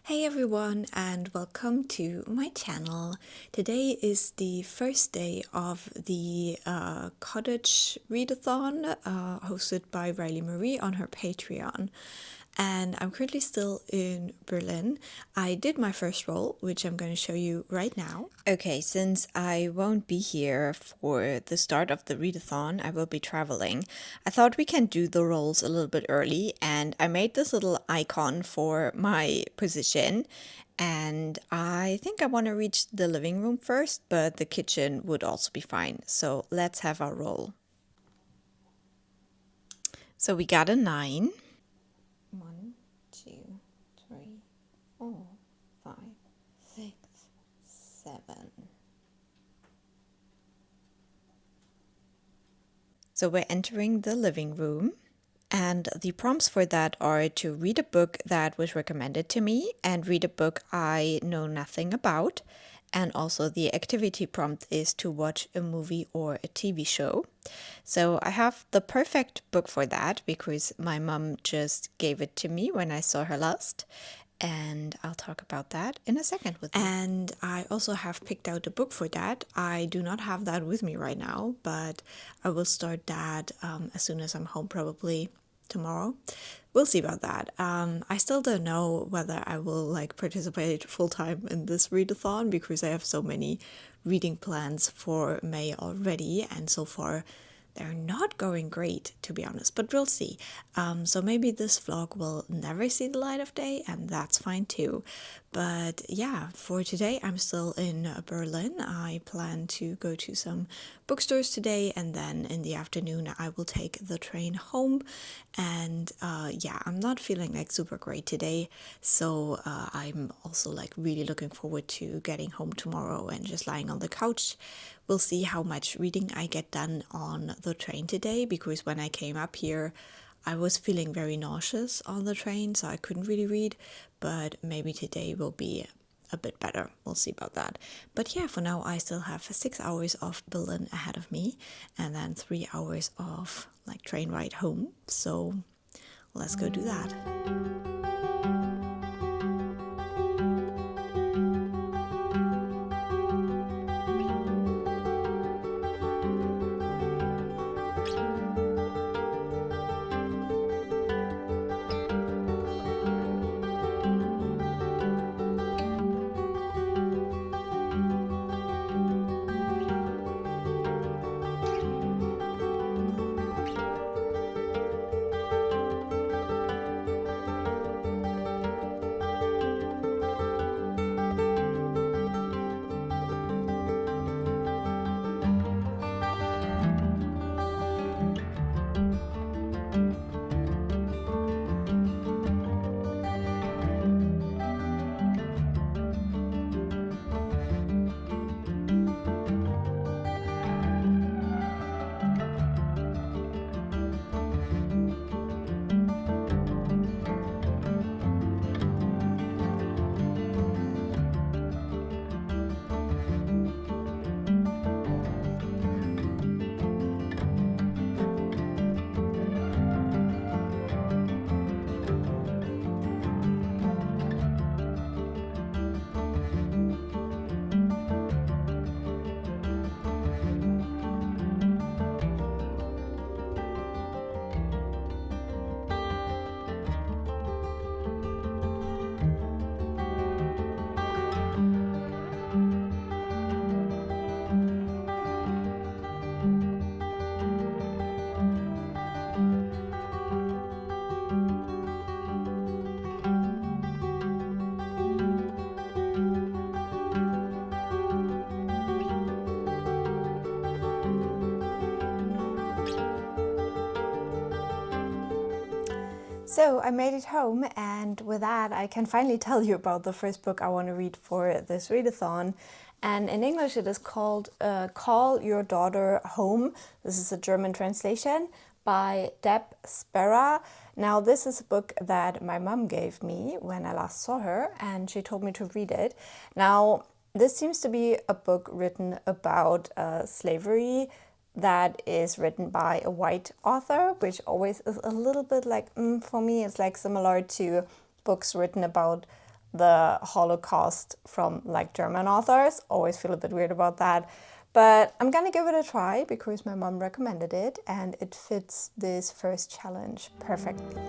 Hey everyone, and welcome to my channel. Today is the first day of the Cottage Readathon hosted by Riley Marie on her Patreon. And I'm currently still in Berlin. I did my first roll, which I'm going to show you right now. Okay, since I won't be here for the start of the readathon, I will be traveling. I thought we can do the rolls a little bit early, and I made this little icon for my position. And I think I want to reach the living room first, but the kitchen would also be fine. So let's have our roll. So we got a 9. 1, 2, 3, 4, 5, 6, 7. So we're entering the living room, and the prompts for that are to read a book that was recommended to me and read a book I know nothing about. And also the activity prompt is to watch a movie or a TV show. So I have the perfect book for that because my mom just gave it to me when I saw her last. And I'll talk about that in a second with you. And I also have picked out a book for that. I do not have that with me right now, but I will start that as soon as I'm home, probably tomorrow. We'll see about that. I still don't know whether I will participate full-time in this readathon because I have so many reading plans for May already, and so far they're not going great, to be honest, but we'll see. So maybe this vlog will never see the light of day, and that's fine too. But yeah, for today I'm still in Berlin. I plan to go to some bookstores today, and then in the afternoon I will take the train home. And yeah, I'm not feeling super great today, so I'm also really looking forward to getting home tomorrow and just lying on the couch. We'll see how much reading I get done on the train today, because when I came up here I was feeling very nauseous on the train, so I couldn't really read, but maybe today will be a bit better. We'll see about that. But yeah, for now I still have 6 hours of Berlin ahead of me, and then 3 hours of train ride home. So let's go do that. So I made it home, and with that I can finally tell you about the first book I want to read for this readathon. And in English it is called Call Your Daughter Home. This is a German translation by Spera. Now this is a book that my mom gave me when I last saw her, and she told me to read it. Now this seems to be a book written about slavery, that is written by a white author, which always is a little bit for me, it's similar to books written about the Holocaust from like German authors. Always feel a bit weird about that. But I'm gonna give it a try because my mom recommended it and it fits this first challenge perfectly.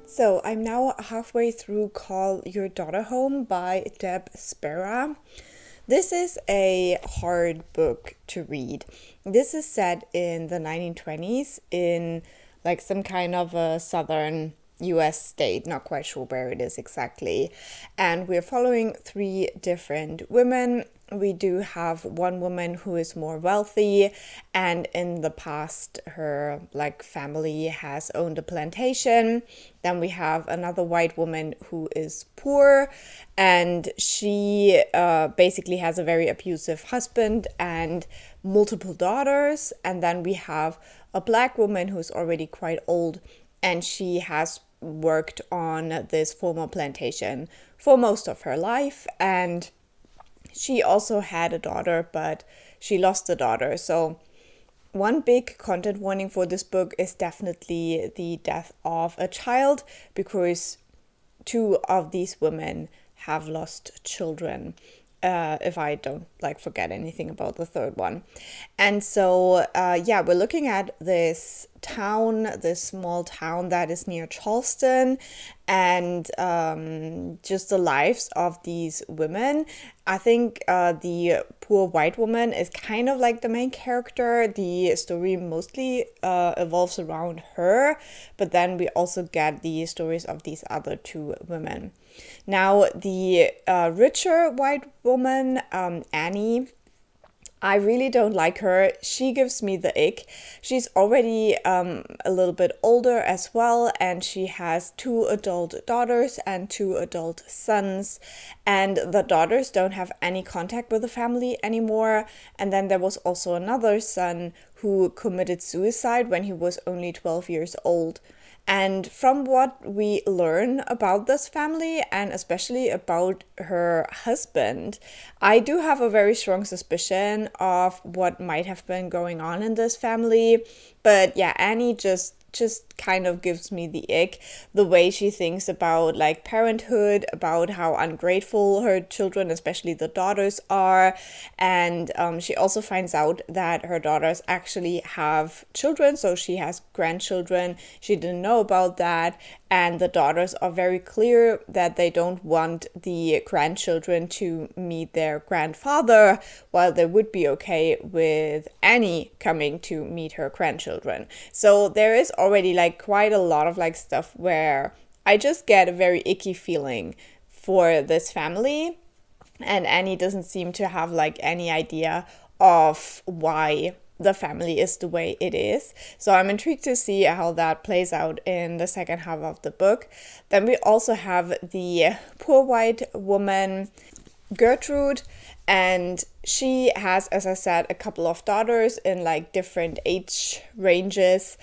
So I'm now halfway through Call Your Daughter Home by Deb Spera. This is a hard book to read. This is set in the 1920s in like some kind of a southern US state, not quite sure where it is exactly. And we're following 3 different women. We do have one woman who is more wealthy, and in the past her like family has owned a plantation. Then we have another white woman who is poor, and she basically has a very abusive husband and multiple daughters. And then we have a black woman who's already quite old, and she has worked on this former plantation for most of her life, and she also had a daughter, but she lost the daughter. So one big content warning for this book is definitely the death of a child, because 2 of these women have lost children. If I don't like forget anything about the 3rd one. And so yeah, we're looking at this town, this small town that is near Charleston, and just the lives of these women. I think the poor white woman is kind of like the main character. The story mostly evolves around her, but then we also get the stories of these other 2 women. Now, the richer white woman, Annie, I really don't like her. She gives me the ick. She's already a little bit older as well, and she has 2 adult daughters and 2 adult sons, and the daughters don't have any contact with the family anymore. And then there was also another son who committed suicide when he was only 12 years old. And from what we learn about this family, and especially about her husband, I do have a very strong suspicion of what might have been going on in this family. But yeah, Annie just kind of gives me the ick. The way she thinks about like parenthood, about how ungrateful her children, especially the daughters, are. And she also finds out that her daughters actually have children, so she has grandchildren. She didn't know about that. And the daughters are very clear that they don't want the grandchildren to meet their grandfather, while they would be okay with Annie coming to meet her grandchildren. So there is already like quite a lot of like stuff where I just get a very icky feeling for this family, and Annie doesn't seem to have like any idea of why the family is the way it is. So I'm intrigued to see how that plays out in the second half of the book. Then we also have the poor white woman, Gertrude, and she has, as I said, a couple of daughters in like different age ranges.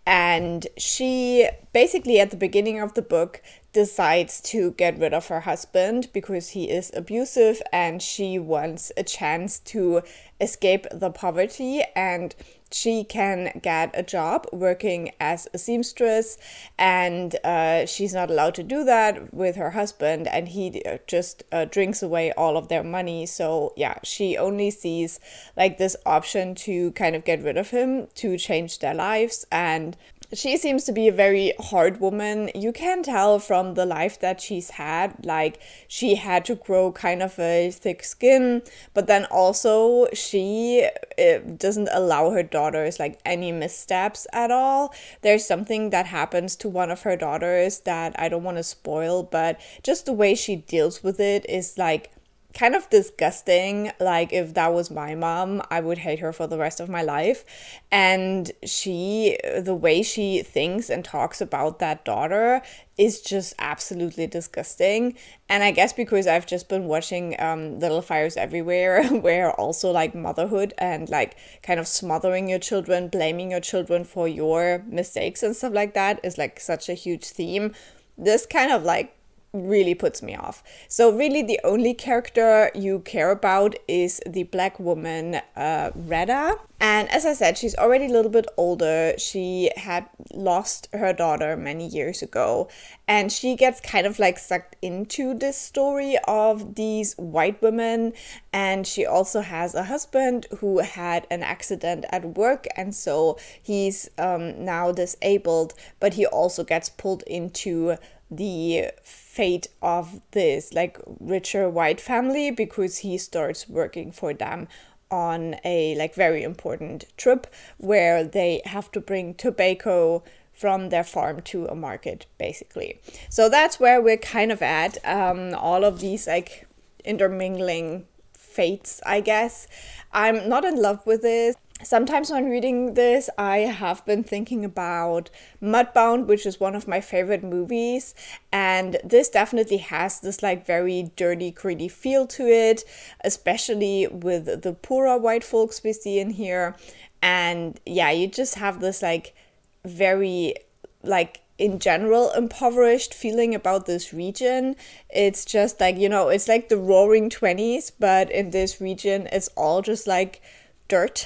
And she basically at the beginning of the book decides to get rid of her husband because he is abusive, and she wants a chance to escape the poverty, and she can get a job working as a seamstress, and she's not allowed to do that with her husband, and he just drinks away all of their money. So yeah, she only sees like this option to kind of get rid of him to change their lives. And she seems to be a very hard woman. You can tell from the life that she's had, like she had to grow kind of a thick skin, but then also she doesn't allow her daughters like any missteps at all. There's something that happens to one of her daughters that I don't want to spoil, but just the way she deals with it is like kind of disgusting. Like, if that was my mom, I would hate her for the rest of my life. And the way she thinks and talks about that daughter is just absolutely disgusting. And I guess because I've just been watching Little Fires Everywhere, where also like motherhood and like kind of smothering your children, blaming your children for your mistakes and stuff like that is like such a huge theme. This kind of like really puts me off. So really the only character you care about is the black woman, Retta. And as I said, she's already a little bit older. She had lost her daughter many years ago, and she gets kind of like sucked into this story of these white women. And she also has a husband who had an accident at work, and so he's now disabled, but he also gets pulled into the fate of this like richer white family because he starts working for them on a like very important trip where they have to bring tobacco from their farm to a market, basically. So that's where we're kind of at. All of these like intermingling fates, I guess. I'm not in love with this. Sometimes when reading this, I have been thinking about Mudbound, which is one of my favorite movies. And this definitely has this like very dirty, gritty feel to it, especially with the poorer white folks we see in here. And yeah, you just have this like very like in general impoverished feeling about this region. It's just like, you know, it's like the roaring 20s, but in this region it's all just like dirt.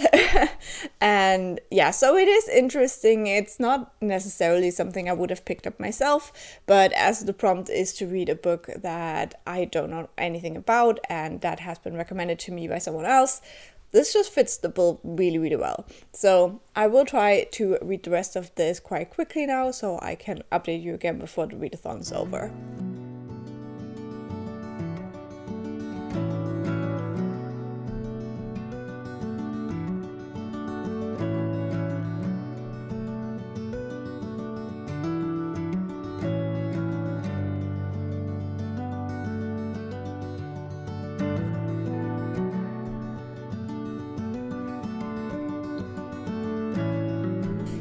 And yeah, so it is interesting. It's not necessarily something I would have picked up myself, but as the prompt is to read a book that I don't know anything about and that has been recommended to me by someone else, this just fits the bill really, really well. So I will try to read the rest of this quite quickly now so I can update you again before the readathon is over.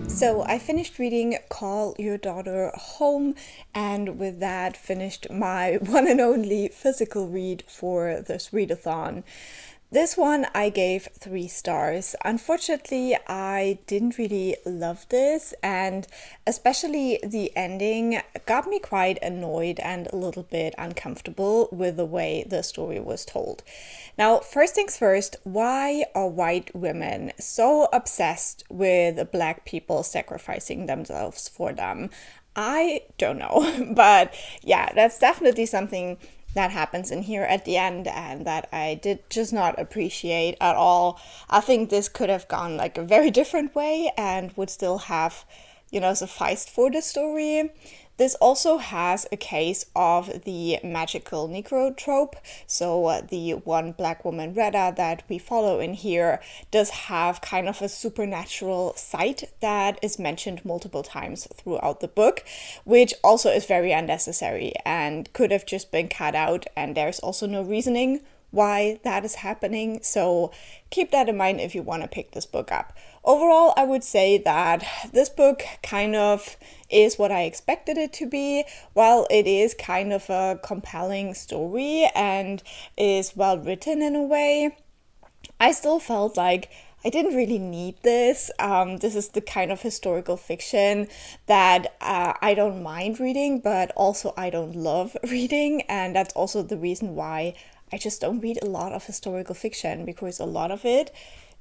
So I finished reading Call Your Daughter Home, and with that finished my one and only physical read for this readathon. This one I gave 3 stars. Unfortunately, I didn't really love this, and especially the ending got me quite annoyed and a little bit uncomfortable with the way the story was told. Now, first things first, why are white women so obsessed with black people sacrificing themselves for them? I don't know, but yeah, that's definitely something that happens in here at the end and that I did just not appreciate at all. I think this could have gone like a very different way and would still have, you know, sufficed for the story. This also has a case of the magical Negro trope. So the one black woman, Retta, that we follow in here does have kind of a supernatural sight that is mentioned multiple times throughout the book, which also is very unnecessary and could have just been cut out, and there's also no reasoning why that is happening. So keep that in mind if you want to pick this book up. Overall, I would say that this book kind of is what I expected it to be. While it is kind of a compelling story and is well written in a way, I still felt like I didn't really need this. This is the kind of historical fiction that I don't mind reading, but also I don't love reading. And that's also the reason why I just don't read a lot of historical fiction, because a lot of it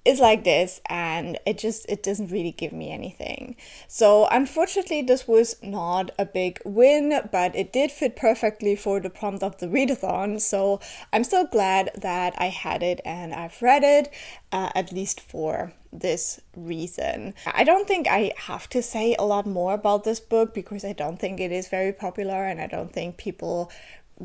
is like this and it doesn't really give me anything. So unfortunately this was not a big win, but it did fit perfectly for the prompt of the readathon. So I'm still glad that I had it and I've read it, at least for this reason. I don't think I have to say a lot more about this book because I don't think it is very popular and I don't think people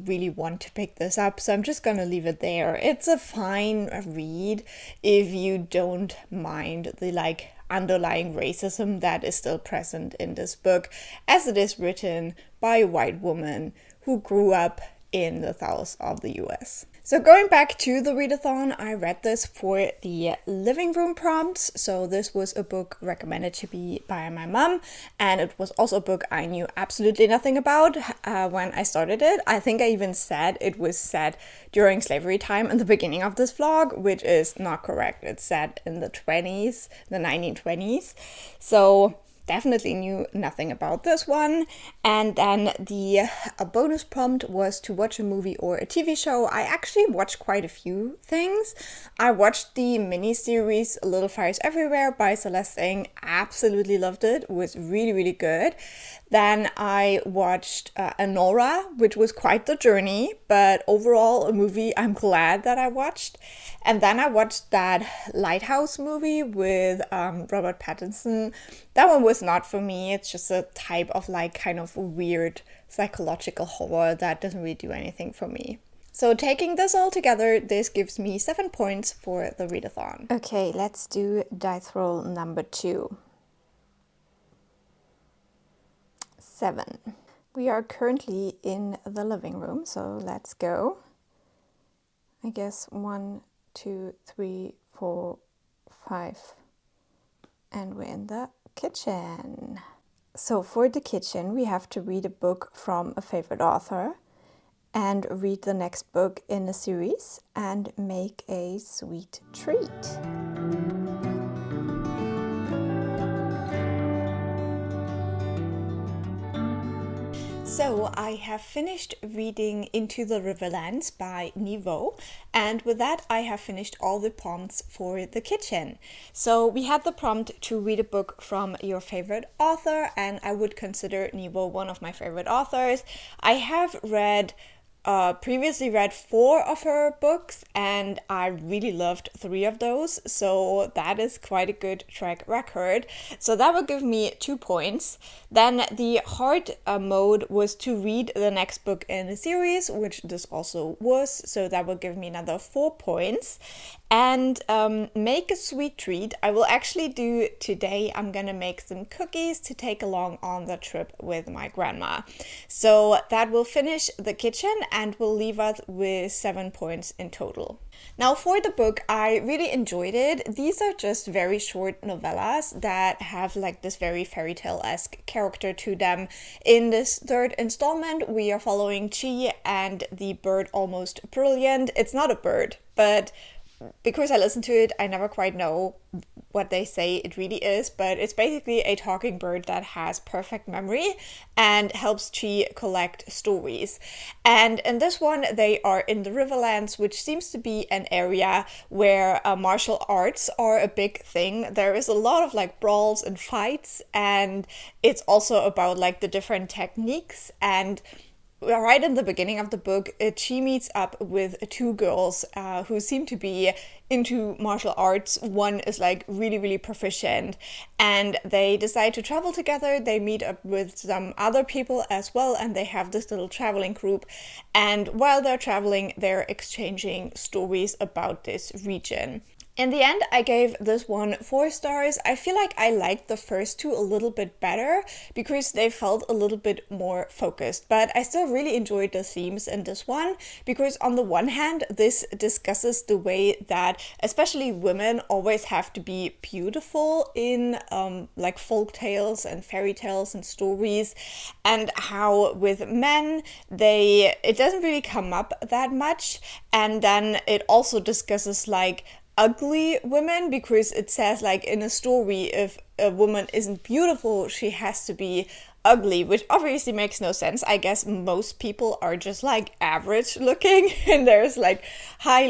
really want to pick this up, so I'm just gonna leave it there. It's a fine read if you don't mind the like underlying racism that is still present in this book, as it is written by a white woman who grew up in the south of the US. So going back to the readathon, I read this for the living room prompts. So this was a book recommended to me by my mom, and it was also a book I knew absolutely nothing about when I started it. I think I even said it was set during slavery time in the beginning of this vlog, which is not correct. It's set in the 20s, the 1920s. So definitely knew nothing about this one. And then the bonus prompt was to watch a movie or a TV show. I actually watched quite a few things. I watched the miniseries Little Fires Everywhere by Celeste Ng. Absolutely loved it. It was really, really good. Then I watched Anora, which was quite the journey, but overall a movie I'm glad that I watched. And then I watched that Lighthouse movie with Robert Pattinson. That one was not for me. It's just a type of like kind of weird psychological horror that doesn't really do anything for me. So taking this all together, this gives me 7 points for the readathon. Okay, let's do dice roll number 2. 7. We are currently in the living room, so let's go. I guess 1, 2, 3, 4, 5. And we're in the kitchen. So for the kitchen, we have to read a book from a favorite author and read the next book in a series and make a sweet treat. So I have finished reading Into the Riverlands by Nghi, and with that I have finished all the prompts for the kitchen. So we had the prompt to read a book from your favorite author, and I would consider Nghi one of my favorite authors. I have previously read 4 of her books, and I really loved 3 of those, so that is quite a good track record. So that will give me 2 points. Then the hard mode was to read the next book in the series, which this also was, so that will give me another 4 points. And make a sweet treat. I will actually do today. I'm gonna make some cookies to take along on the trip with my grandma. So that will finish the kitchen and will leave us with 7 points in total. Now for the book, I really enjoyed it. These are just very short novellas that have like this very fairy tale-esque character to them. In this 3rd installment, we are following Nghi and the bird Almost Brilliant. It's not a bird, but because I listen to it, I never quite know what they say it really is, but it's basically a talking bird that has perfect memory and helps Nghi collect stories. And in this one, they are in the Riverlands, which seems to be an area where martial arts are a big thing. There is a lot of like brawls and fights, and it's also about like the different techniques. And right in the beginning of the book, Nghi meets up with 2 girls who seem to be into martial arts. One is like really, really proficient, and they decide to travel together. They meet up with some other people as well, and they have this little traveling group. And while they're traveling, they're exchanging stories about this region. In the end, I gave this one 4 stars. I feel like I liked the first 2 a little bit better because they felt a little bit more focused, but I still really enjoyed the themes in this one because on the one hand, this discusses the way that especially women always have to be beautiful in like folk tales and fairy tales and stories, and how with men, it doesn't really come up that much. And then it also discusses like ugly women, because it says like in a story, if a woman isn't beautiful, she has to be ugly, which obviously makes no sense. I guess most people are just like average looking, and there's like high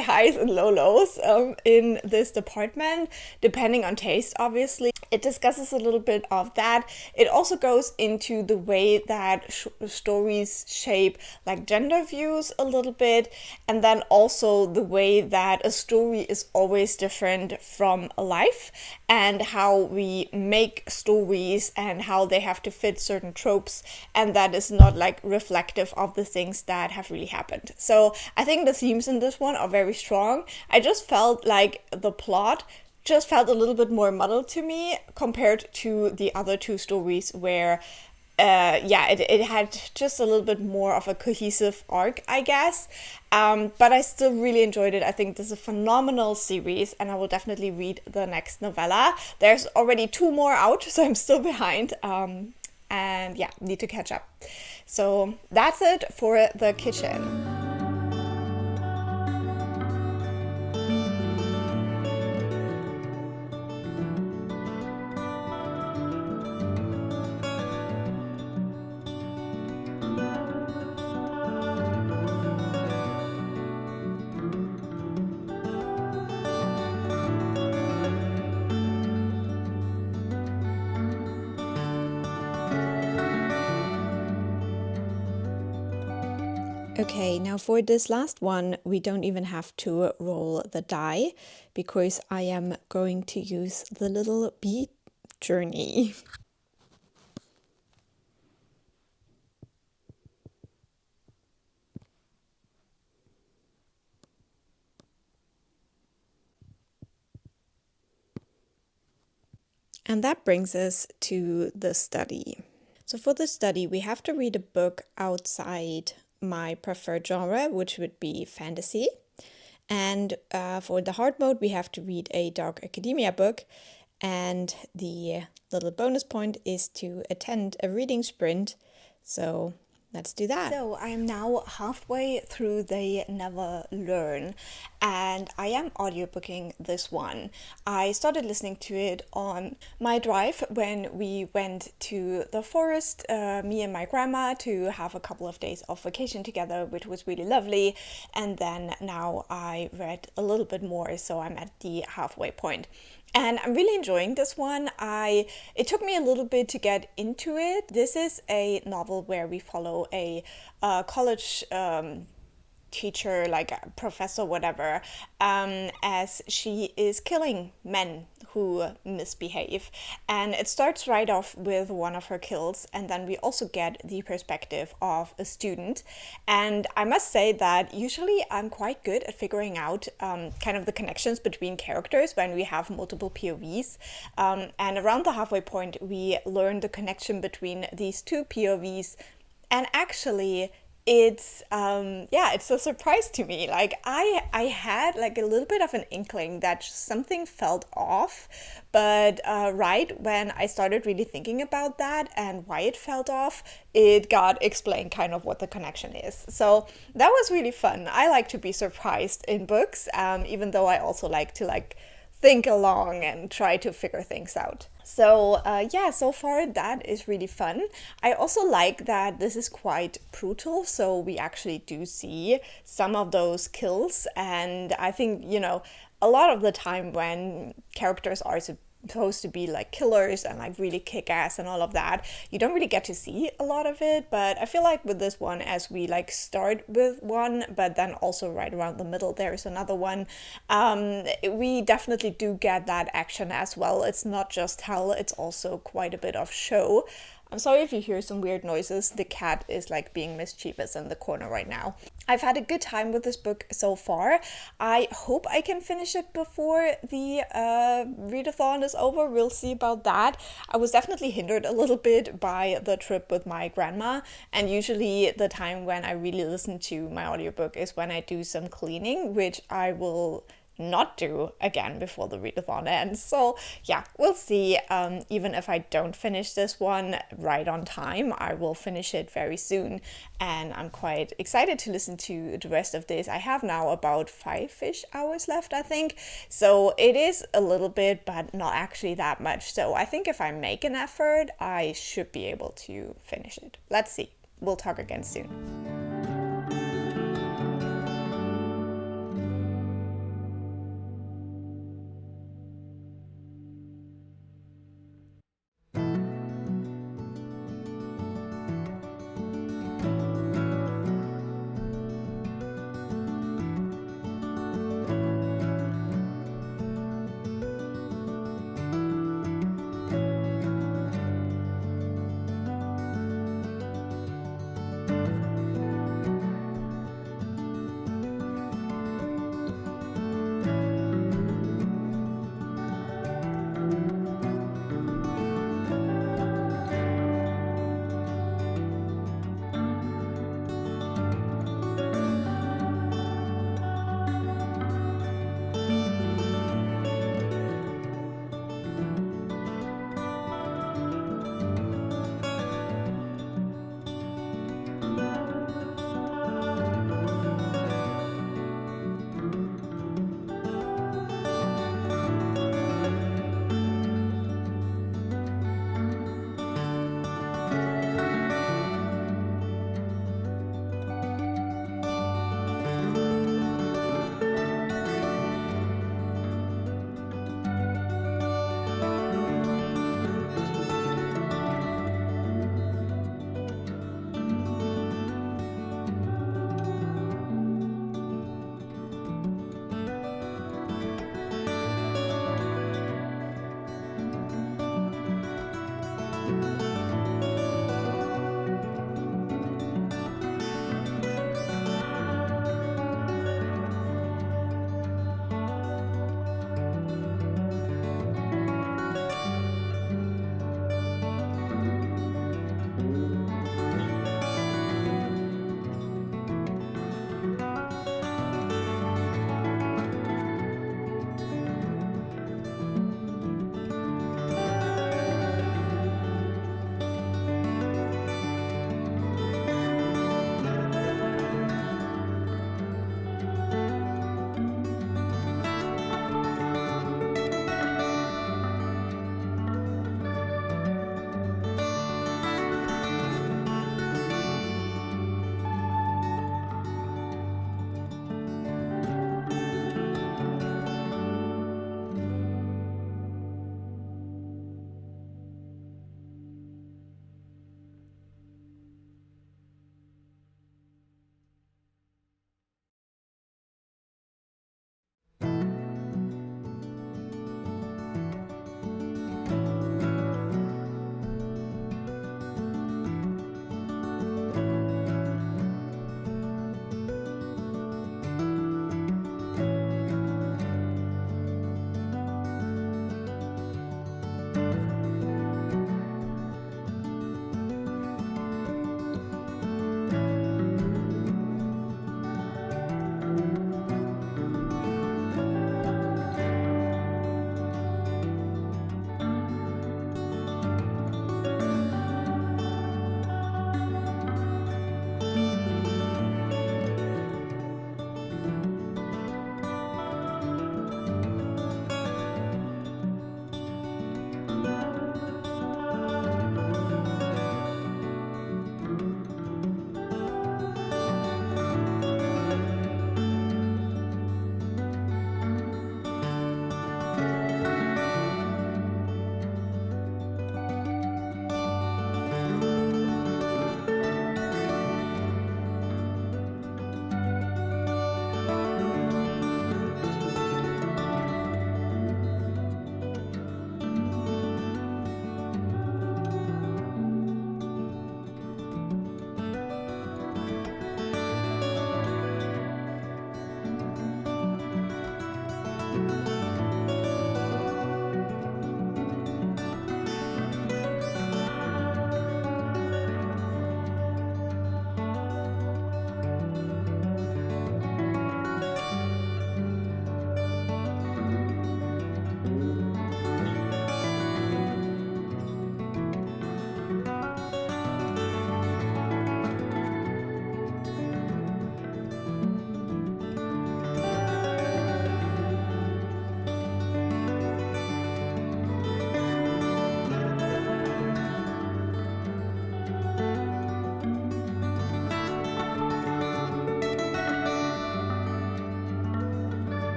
highs and low lows in this department, depending on taste, obviously. It discusses a little bit of that. It also goes into the way that stories shape like gender views a little bit, and then also the way that a story is always different from life, and how we make stories and how they have to fit certain tropes, and that is not like reflective of the things that have really happened. So I think the themes in this one are very strong. I just felt like the plot just felt a little bit more muddled to me compared to the other 2 stories where yeah, it had just a little bit more of a cohesive arc, I guess. But I still really enjoyed it. I think this is a phenomenal series, and I will definitely read the next novella. There's already 2 more out, so I'm still behind. And yeah, need to catch up. So that's it for the kitchen. Okay, now for this last one, we don't even have to roll the die because I am going to use the little bee journey. And that brings us to the study. So for the study, we have to read a book outside my preferred genre, which would be fantasy. And for the hard mode, we have to read a dark academia book. And the little bonus point is to attend a reading sprint. So let's do that. So I am now halfway through They Never Learn, and I am audiobooking this one. I started listening to it on my drive when we went to the forest, me and my grandma, to have a couple of days of vacation together, which was really lovely. And then now I read a little bit more, so I'm at the halfway point. And I'm really enjoying this one. It took me a little bit to get into it. This is a novel where we follow a college teacher, like a professor, whatever, as she is killing men who misbehave. And it starts right off with one of her kills, and then we also get the perspective of a student. And I must say that usually I'm quite good at figuring out kind of the connections between characters when we have multiple POVs. And around the halfway point, we learn the connection between these 2 POVs. And actually, it's it's a surprise to me. Like I had like a little bit of an inkling that something felt off, but right when I started really thinking about that and why it felt off, it got explained kind of what the connection is. So that was really fun. I like to be surprised in books, even though I also like to think along and try to figure things out. So so far that is really fun. I also like that this is quite brutal, so we actually do see some of those kills. And I think, a lot of the time when characters are supposed to be like killers and like really kick ass and all of that, you don't really get to see a lot of it. But I feel like with this one, as we like start with one, but then also right around the middle there's another one, we definitely do get that action as well. It's not just hell, it's also quite a bit of show. I'm sorry if you hear some weird noises. The cat is like being mischievous in the corner right now. I've had a good time with this book so far. I hope I can finish it before the readathon is over. We'll see about that. I was definitely hindered a little bit by the trip with my grandma, and usually the time when I really listen to my audiobook is when I do some cleaning, which I will not do again before the readathon ends. So yeah, we'll see. Even if I don't finish this one right on time, I will finish it very soon, and I'm quite excited to listen to the rest of this. I have now about 5-ish hours left, I think, so it is a little bit, but not actually that much. So I think if I make an effort, I should be able to finish it. Let's see. We'll talk again soon.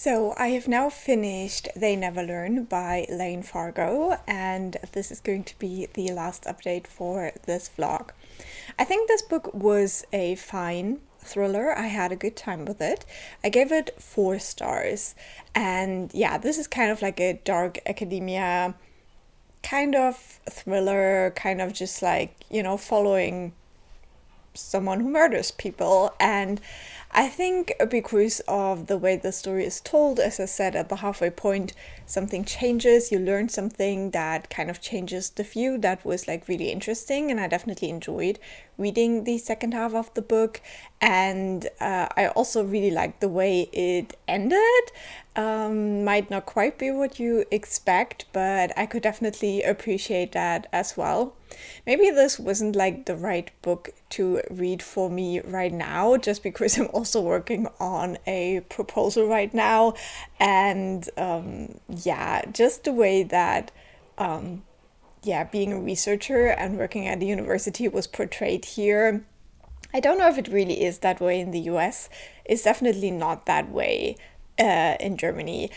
So I have now finished They Never Learn by Layne Fargo, and this is going to be the last update for this vlog. I think this book was a fine thriller. I had a good time with it. I gave it 4 stars, and yeah, this is kind of like a dark academia kind of thriller, kind of just like, you know, following someone who murders people. And I think because of the way the story is told, as I said, at the halfway point, something changes, you learn something that kind of changes the view. That was like really interesting, and I definitely enjoyed reading the second half of the book. And I also really liked the way it ended. Might not quite be what you expect, but I could definitely appreciate that as well. Maybe this wasn't like the right book to read for me right now, just because I'm also working on a proposal right now. And yeah, just the way that being a researcher and working at a university was portrayed here. I don't know if it really is that way in the US. It's definitely not that way in Germany.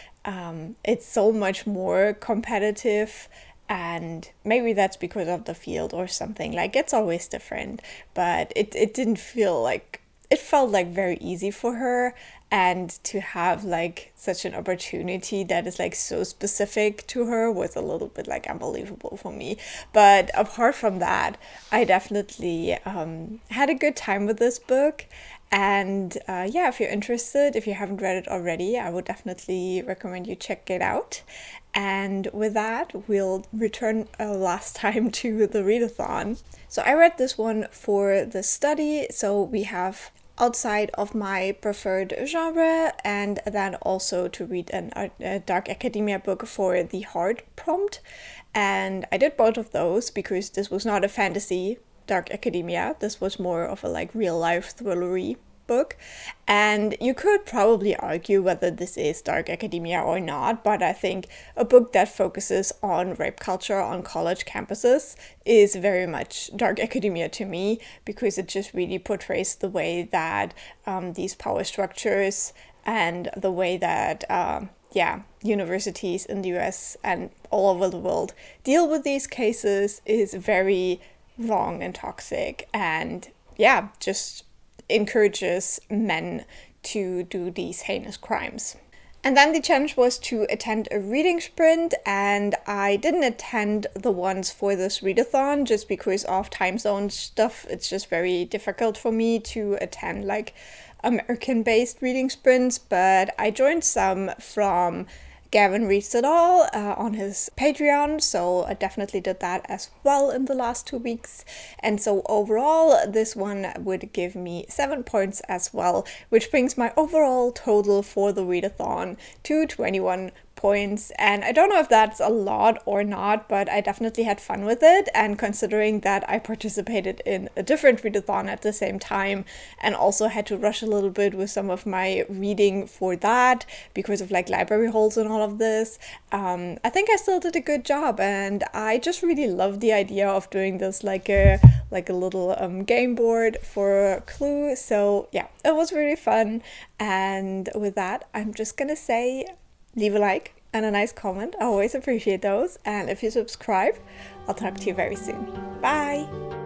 It's so much more competitive, and maybe that's because of the field or something. Like, it's always different, but it didn't feel like, it felt like very easy for her, and to have like such an opportunity that is like so specific to her was a little bit like unbelievable for me. But apart from that, I definitely had a good time with this book. And yeah, if you're interested, if you haven't read it already, I would definitely recommend you check it out. And with that, we'll return last time to the readathon. So I read this one for the study. So we have outside of my preferred genre, and then also to read a dark academia book for the hard prompt. And I did both of those because this was not a fantasy dark academia. This was more of a like real life thrillery book. And you could probably argue whether this is dark academia or not, but I think a book that focuses on rape culture on college campuses is very much dark academia to me, because it just really portrays the way that these power structures and the way that universities in the US and all over the world deal with these cases is very wrong and toxic, and yeah, just encourages men to do these heinous crimes. And then the challenge was to attend a reading sprint, and I didn't attend the ones for this readathon just because of time zone stuff. It's just very difficult for me to attend like American-based reading sprints, but I joined some from Gavin Reads It All on his Patreon, so I definitely did that as well in the last 2 weeks. And so overall, this one would give me 7 points as well, which brings my overall total for the readathon to 21 points. And I don't know if that's a lot or not, but I definitely had fun with it. And considering that I participated in a different readathon at the same time and also had to rush a little bit with some of my reading for that because of like library holds and all of this, I think I still did a good job. And I just really love the idea of doing this like a little game board for Clue. So yeah, it was really fun. And with that, I'm just gonna say, leave a like and a nice comment. I always appreciate those. And if you subscribe, I'll talk to you very soon. Bye!